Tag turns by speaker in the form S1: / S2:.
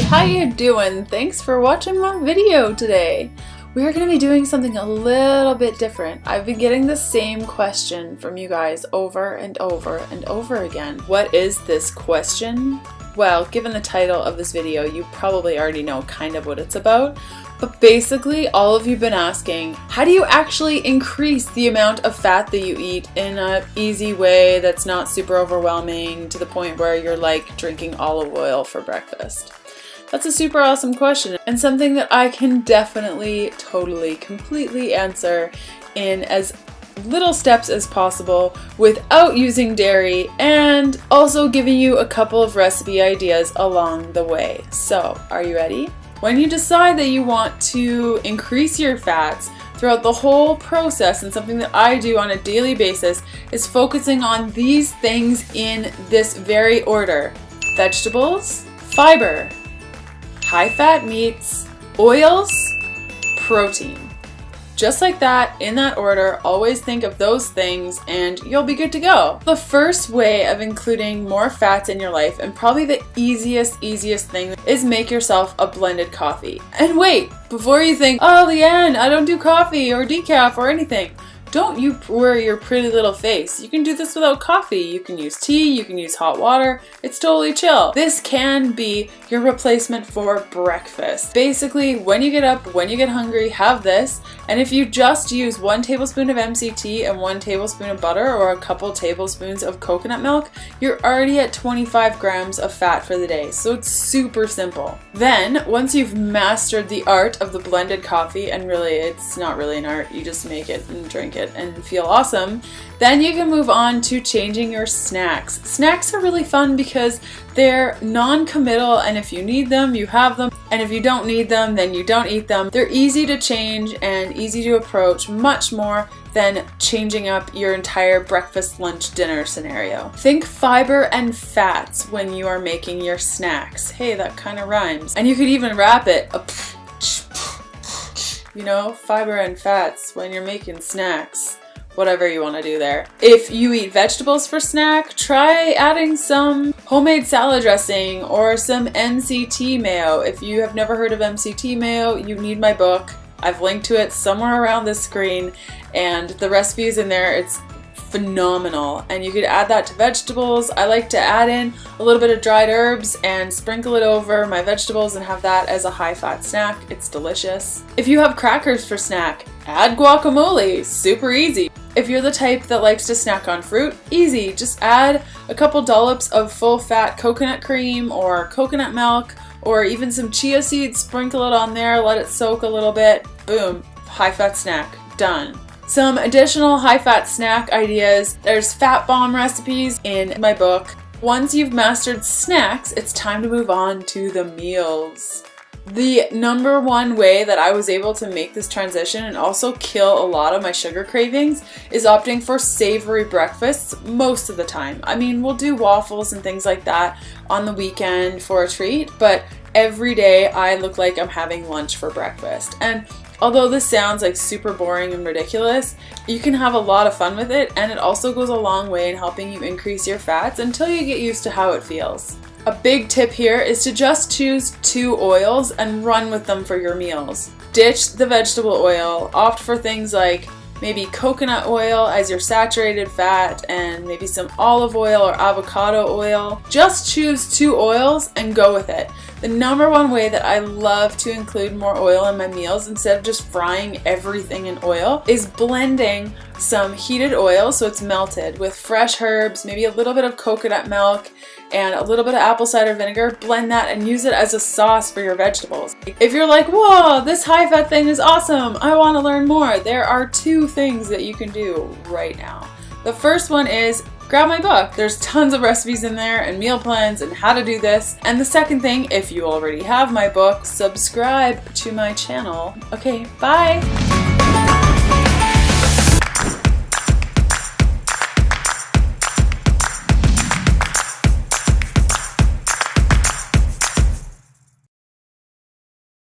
S1: how you doing? Thanks for watching my video today. We are going to be doing something a little bit different. I've been getting the same question from you guys over and over and over again. What is this question? Well, given the title of this video, you probably already know kind of what it's about. But basically, all of you have been asking, how do you actually increase the amount of fat that you eat in an easy way that's not super overwhelming to the point where you're like drinking olive oil for breakfast? That's a super awesome question and something that I can definitely, totally, completely answer in as little steps as possible without using dairy, and also giving you a couple of recipe ideas along the way. So, are you ready? When you decide that you want to increase your fats throughout the whole process, and something that I do on a daily basis is focusing on these things in this very order: vegetables, fiber, high-fat meats, oils, protein. Just like that, in that order, always think of those things and you'll be good to go. The first way of including more fats in your life, and probably the easiest thing, is make yourself a blended coffee. And wait, before you think, oh Leanne, I don't do coffee or decaf or anything. Don't you worry your pretty little face. You can do this without coffee. You can use tea, you can use hot water. It's totally chill. This can be your replacement for breakfast. Basically, when you get up, when you get hungry, have this. And if you just use 1 tablespoon of MCT and 1 tablespoon of butter, or a couple tablespoons of coconut milk, you're already at 25 grams of fat for the day. So it's super simple. Then, once you've mastered the art of the blended coffee, and really it's not really an art, you just make it and drink it and feel awesome, then you can move on to changing your snacks. Snacks are really fun because they're non-committal, and if you need them, you have them, and if you don't need them, then you don't eat them. They're easy to change and easy to approach, much more than changing up your entire breakfast, lunch, dinner scenario. Think fiber and fats when you are making your snacks. Hey, that kind of rhymes. And you could even wrap it, you know, fiber and fats when you're making snacks. Whatever you want to do there. If you eat vegetables for snack, try adding some homemade salad dressing or some MCT mayo. If you have never heard of MCT mayo, you need my book. I've linked to it somewhere around the screen, and the recipe is in there. It's phenomenal, and you could add that to vegetables. I like to add in a little bit of dried herbs and sprinkle it over my vegetables and have that as a high-fat snack. It's delicious. If you have crackers for snack, add guacamole. Super easy. If you're the type that likes to snack on fruit, easy. Just add a couple dollops of full-fat coconut cream or coconut milk, or even some chia seeds. Sprinkle it on there, let it soak a little bit. Boom, high-fat snack, done. Some additional high-fat snack ideas. There's fat bomb recipes in my book. Once you've mastered snacks, it's time to move on to the meals. The number one way that I was able to make this transition and also kill a lot of my sugar cravings is opting for savory breakfasts most of the time. I mean, we'll do waffles and things like that on the weekend for a treat, but every day I look like I'm having lunch for breakfast. And although this sounds like super boring and ridiculous, you can have a lot of fun with it, and it also goes a long way in helping you increase your fats until you get used to how it feels. A big tip here is to just choose 2 oils and run with them for your meals. Ditch the vegetable oil, opt for things like maybe coconut oil as your saturated fat, and maybe some olive oil or avocado oil. Just choose 2 oils and go with it. The number one way that I love to include more oil in my meals instead of just frying everything in oil is blending some heated oil so it's melted with fresh herbs, maybe a little bit of coconut milk and a little bit of apple cider vinegar. Blend that and use it as a sauce for your vegetables. If you're like, whoa, this high fat thing is awesome, I want to learn more, there are 2 things that you can do right now. The first one is grab my book. There's tons of recipes in there and meal plans and how to do this. And the second thing, if you already have my book, subscribe to my channel. Okay, bye!